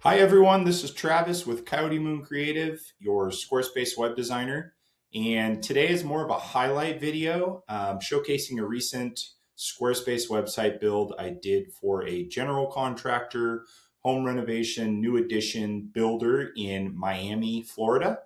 Hi everyone, this is Travis with Coyote Moon Creative, your Squarespace web designer. And today is more of a highlight video showcasing a recent Squarespace website build I did for a general contractor, home renovation, new addition builder in Miami, Florida.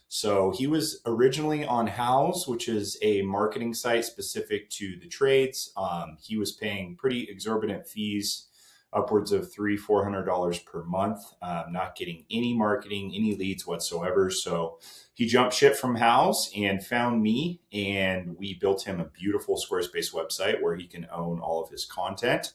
So he was originally on Houzz, which is a marketing site specific to the trades. He was paying pretty exorbitant fees, upwards of $300-400 per month, not getting any marketing, any leads whatsoever. So he jumped ship from Houzz and found me, and we built him a beautiful Squarespace website where he can own all of his content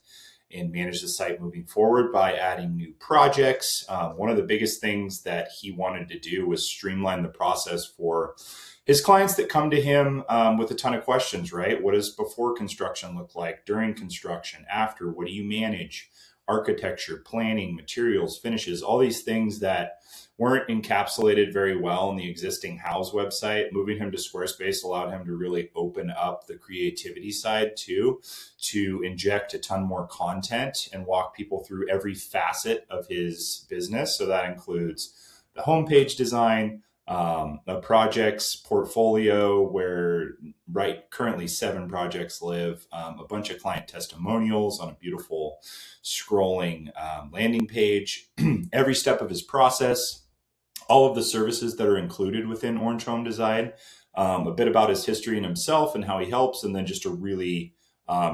and manage the site moving forward by adding new projects. One of the biggest things that he wanted to do was streamline the process for his clients that come to him with a ton of questions, right? What does before construction look like? During construction? After? What do you manage? Architecture, planning, materials, finishes, all these things that weren't encapsulated very well in the existing Houzz website. Moving him to Squarespace allowed him to really open up the creativity side too, to inject a ton more content and walk people through every facet of his business. So that includes the homepage design, a projects portfolio where currently 7 projects live, a bunch of client testimonials on a beautiful scrolling landing page, every step of his process, all of the services that are included within Orange Home Design, a bit about his history and himself and how he helps, and then just a really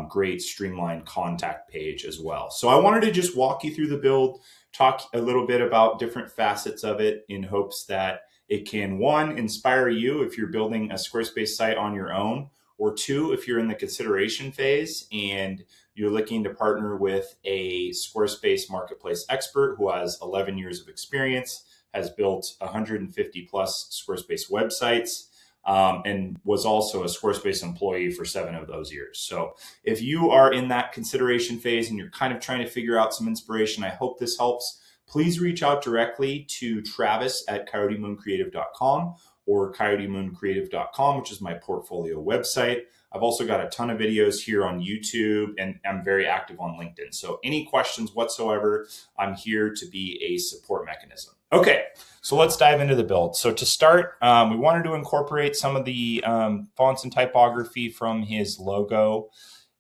great streamlined contact page as well. So I wanted to just walk you through the build, talk a little bit about different facets of it in hopes that it can, one, inspire you if you're building a Squarespace site on your own, or two, if you're in the consideration phase and you're looking to partner with a Squarespace marketplace expert who has 11 years of experience, has built 150 plus Squarespace websites, and was also a Squarespace employee for 7 of those years. So if you are in that consideration phase and you're kind of trying to figure out some inspiration, I hope this helps. Please reach out directly to Travis at coyotemooncreative.com or coyotemooncreative.com, which is my portfolio website. I've also got a ton of videos here on YouTube, and I'm very active on LinkedIn. So any questions whatsoever, I'm here to be a support mechanism. Okay, so let's dive into the build. So to start, we wanted to incorporate some of the fonts and typography from his logo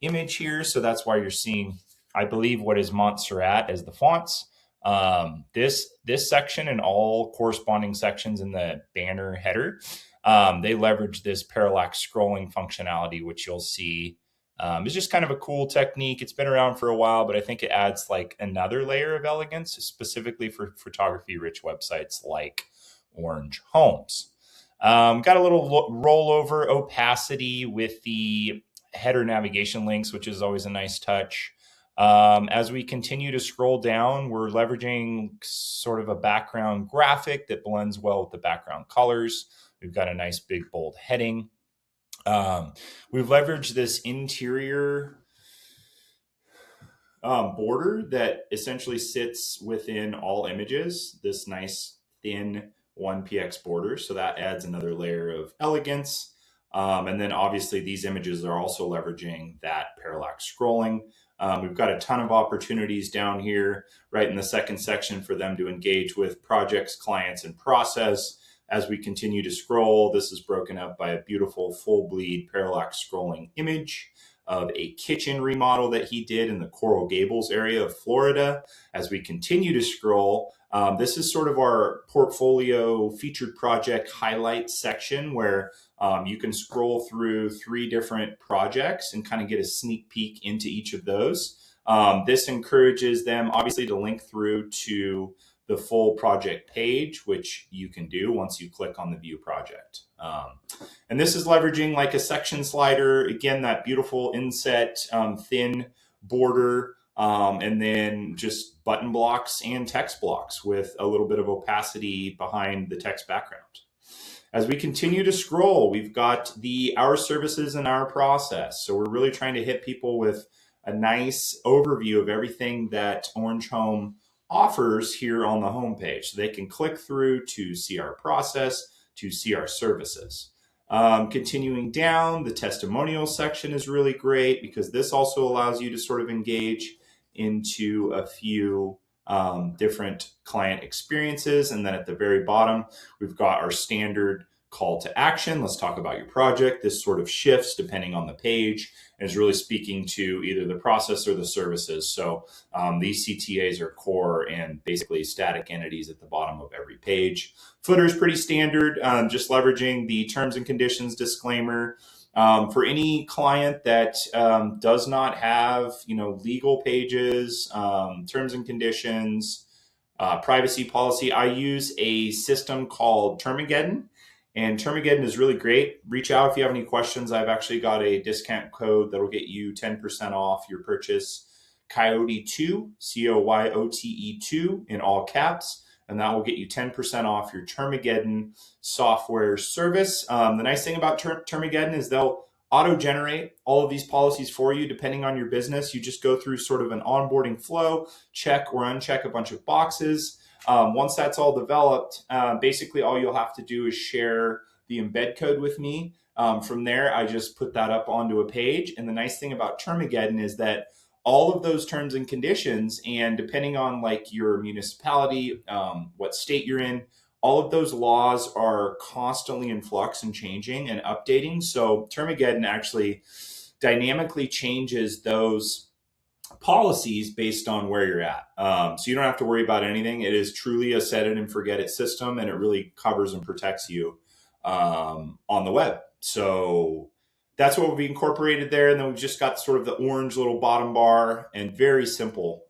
image here. So that's why you're seeing, I believe, what is Montserrat as the fonts. This section and all corresponding sections in the banner header, they leverage this parallax scrolling functionality, which you'll see is just kind of a cool technique. It's been around for a while, but I think it adds like another layer of elegance, specifically for photography-rich websites like Orange Homes. Got a little rollover opacity with the header navigation links, which is always a nice touch. As we continue to scroll down, we're leveraging sort of a background graphic that blends well with the background colors. We've got a nice big bold heading. We've leveraged this interior border that essentially sits within all images, this nice thin 1px border. So that adds another layer of elegance. And then obviously these images are also leveraging that parallax scrolling. We've got a ton of opportunities down here, right in the second section, for them to engage with projects, clients, and process. As we continue to scroll, this is broken up by a beautiful full bleed parallax scrolling image of a kitchen remodel that he did in the Coral Gables area of Florida. As we continue to scroll, this is sort of our portfolio featured project highlight section where you can scroll through 3 different projects and kind of get a sneak peek into each of those. This encourages them obviously to link through to the full project page, which you can do once you click on the view project. And this is leveraging like a section slider, again, that beautiful inset thin border, and then just button blocks and text blocks with a little bit of opacity behind the text background. As we continue to scroll, we've got our services and our process. So we're really trying to hit people with a nice overview of everything that Orange Home offers here on the homepage. So they can click through to see our process, to see our services. Continuing down, the testimonial section is really great because this also allows you to sort of engage into a few different client experiences. And then at the very bottom, we've got our standard call to action. Let's talk about your project. This sort of shifts depending on the page and is really speaking to either the process or the services. So these CTAs are core and basically static entities at the bottom of every page. Footer is pretty standard, just leveraging the terms and conditions disclaimer. For any client that does not have, legal pages, terms and conditions, privacy policy, I use a system called Termageddon. And Termageddon is really great. Reach out if you have any questions. I've actually got a discount code that'll get you 10% off your purchase. Coyote2, COYOTE2 in all caps. And that will get you 10% off your Termageddon software service. The nice thing about Termageddon is they'll auto-generate all of these policies for you depending on your business. You just go through sort of an onboarding flow, check or uncheck a bunch of boxes. Once that's all developed, basically all you'll have to do is share the embed code with me. From there, I just put that up onto a page. And the nice thing about Termageddon is that all of those terms and conditions, and depending on like your municipality, what state you're in, all of those laws are constantly in flux and changing and updating. So Termageddon actually dynamically changes those policies based on where you're at. So you don't have to worry about anything. It is truly a set it and forget it system, and it really covers and protects you on the web. So that's what we've incorporated there. And then we've just got sort of the orange little bottom bar and very simple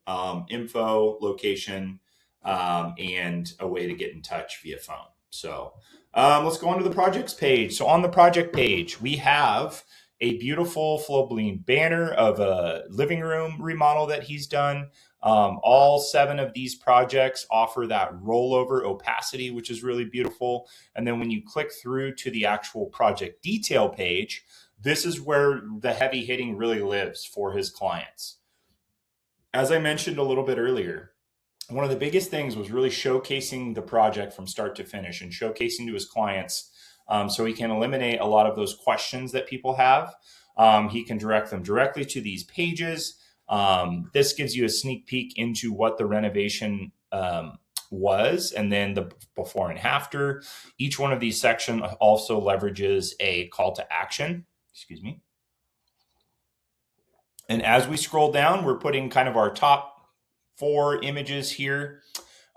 info, location, and a way to get in touch via phone. So let's go on to the projects page. So on the project page, we have a beautiful flow-bleed banner of a living room remodel that he's done. All 7 of these projects offer that rollover opacity, which is really beautiful. And then when you click through to the actual project detail page, this is where the heavy hitting really lives for his clients. As I mentioned a little bit earlier, one of the biggest things was really showcasing the project from start to finish and showcasing to his clients so he can eliminate a lot of those questions that people have. He can direct them directly to these pages. This gives you a sneak peek into what the renovation was, and then the before and after. Each one of these sections also leverages a call to action. Excuse me. And as we scroll down, we're putting kind of our top 4 images here.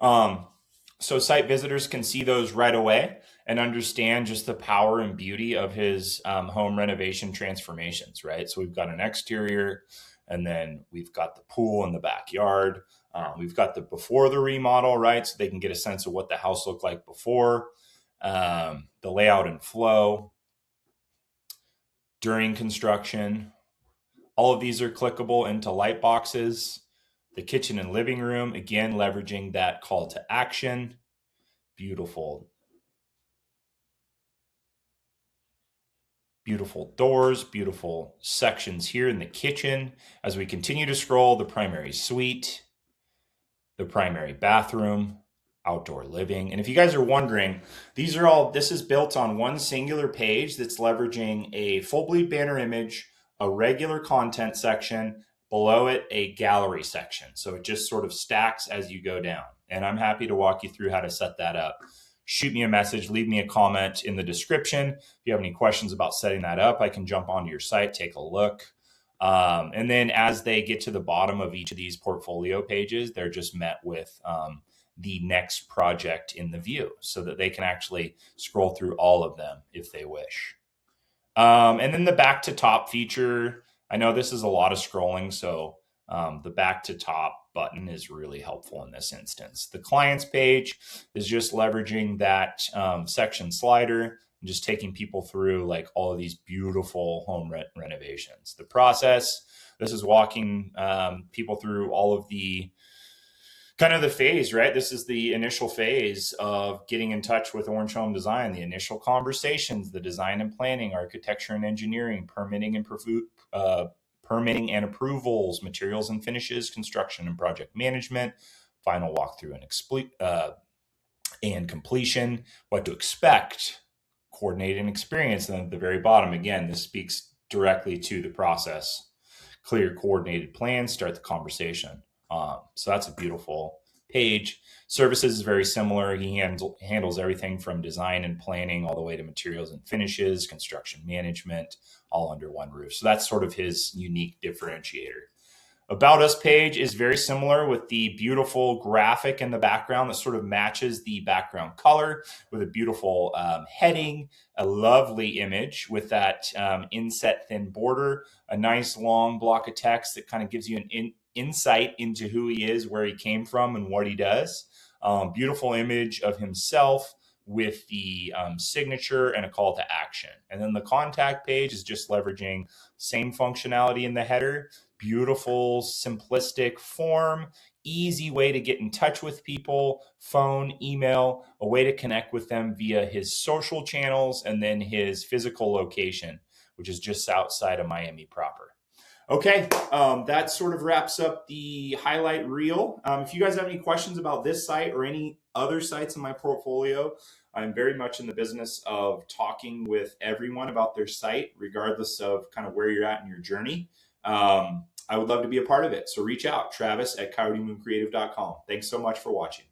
So site visitors can see those right away and understand just the power and beauty of his home renovation transformations, right? So we've got an exterior, and then we've got the pool in the backyard. We've got the before the remodel, right? So they can get a sense of what the house looked like before, the layout and flow during construction. All of these are clickable into light boxes. The kitchen and living room, again, leveraging that call to action. Beautiful. Beautiful doors, beautiful sections here in the kitchen. As we continue to scroll, the primary suite, the primary bathroom, outdoor living. And if you guys are wondering, this is built on one singular page that's leveraging a full bleed banner image, a regular content section, below it a gallery section. So it just sort of stacks as you go down. And I'm happy to walk you through how to set that up. Shoot me a message, leave me a comment in the description. If you have any questions about setting that up, I can jump onto your site, take a look. And then as they get to the bottom of each of these portfolio pages, they're just met with the next project in the view so that they can actually scroll through all of them if they wish. And then the back to top feature, I know this is a lot of scrolling, so the back to top button is really helpful in this instance. The clients page is just leveraging that section slider and just taking people through like all of these beautiful home renovations. The process, this is walking people through all of the kind of the phase, right? This is the initial phase of getting in touch with Orange Home Design, the initial conversations, the design and planning, architecture and engineering, permitting and approvals, materials and finishes, construction and project management, final walkthrough and completion, what to expect, coordinate and experience. And then at the very bottom, again, this speaks directly to the process. Clear coordinated plans, start the conversation. So that's a beautiful page. Services is very similar. He handles everything from design and planning all the way to materials and finishes, construction management, all under one roof. So that's sort of his unique differentiator. About Us page is very similar with the beautiful graphic in the background that sort of matches the background color with a beautiful heading, a lovely image with that inset thin border, a nice long block of text that kind of gives you an insight into who he is, where he came from, and what he does. Beautiful image of himself with the signature and a call to action. And then the contact page is just leveraging same functionality in the header, beautiful, simplistic form, easy way to get in touch with people, phone, email, a way to connect with them via his social channels, and then his physical location, which is just outside of Miami proper. Okay, that sort of wraps up the highlight reel. If you guys have any questions about this site or any other sites in my portfolio, I'm very much in the business of talking with everyone about their site, regardless of kind of where you're at in your journey. I would love to be a part of it. So reach out, Travis at coyotemooncreative.com. Thanks so much for watching.